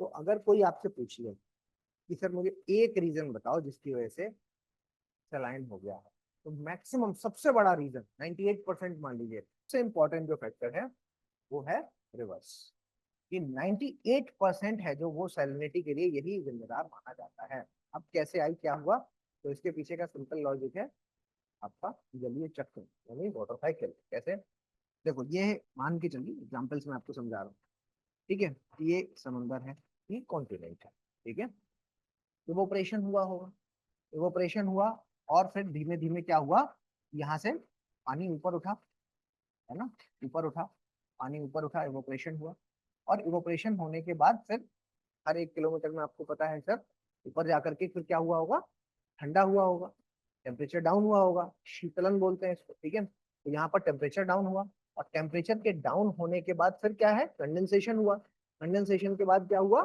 तो अगर कोई आपसे पूछ ले कि सर मुझे एक रीजन बताओ जिसकी वजह से सलाइन हो गया है, तो मैक्सिमम सबसे बड़ा रीजन 98% मान लीजिए, सबसे इंपॉर्टेंट जो फैक्टर है वो है रिवर्स। कि 98% है जो वो सैलिनिटी के लिए यही जिम्मेदार माना जाता है। अब कैसे आई, क्या हुआ, तो इसके पीछे का सिंपल लॉजिक है आपका जलीय चक्र यानी वाटर साइकिल। कैसे, देखो ये मान के चलिए एग्जाम्पल्स में आपको समझा रहा हूँ। ठीक है, ये समुंदर है, ये कॉन्टिनेंट है। ठीक है, इवोपरेशन हुआ होगा, इवोपरेशन हुआ और फिर धीमे धीमे क्या हुआ, यहाँ से पानी ऊपर उठा, है ना, ऊपर उठा, पानी ऊपर उठा, इवोपरेशन हुआ। और इवोपरेशन होने के बाद फिर हर 1 किलोमीटर में आपको पता है सर ऊपर जाकर के फिर क्या हुआ होगा, ठंडा हुआ होगा, टेम्परेचर डाउन हुआ होगा, शीतलन बोलते हैं इसको। ठीक है, तो यहाँ पर टेम्परेचर डाउन हुआ और टेम्परेचर के डाउन होने के बाद फिर क्या है, कंडेंसेशन हुआ। कंडेंसेशन के बाद क्या हुआ,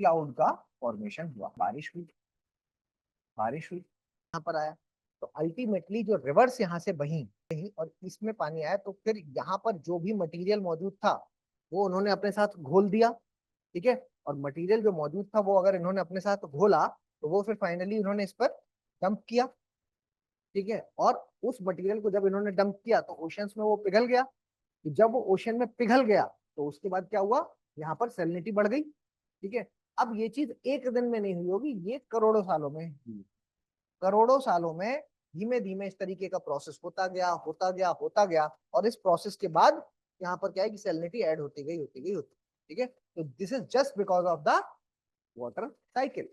क्लाउड का फॉर्मेशन हुआ, बारिश हुई, बारिश हुई, यहाँ पर आया। तो अल्टीमेटली जो रिवर्स यहाँ से बही और इसमें पानी आया, तो फिर यहाँ पर जो भी मटेरियल मौजूद था वो उन्होंने अपने साथ घोल दिया। ठीक है, और मटेरियल जो मौजूद था वो अगर इन्होंने अपने साथ घोला तो वो फिर फाइनली इन्होंने इस पर डंप किया। ठीक है, और उस मटेरियल को जब इन्होंने डंप किया तो ओशंस में वो पिघल गया। तो जब वो ओशन में पिघल गया तो उसके बाद क्या हुआ, यहाँ पर सैलिनिटी बढ़ गई। ठीक है, अब ये चीज एक दिन में नहीं हुई होगी, ये करोड़ों सालों में हुई। करोड़ों सालों में धीमे धीमे इस तरीके का प्रोसेस होता गया, होता गया, होता गया, और इस प्रोसेस के बाद यहाँ पर क्या है कि सैलिनिटी ऐड होती गई, होती गई, होती। ठीक है, तो this is just because of the water cycle.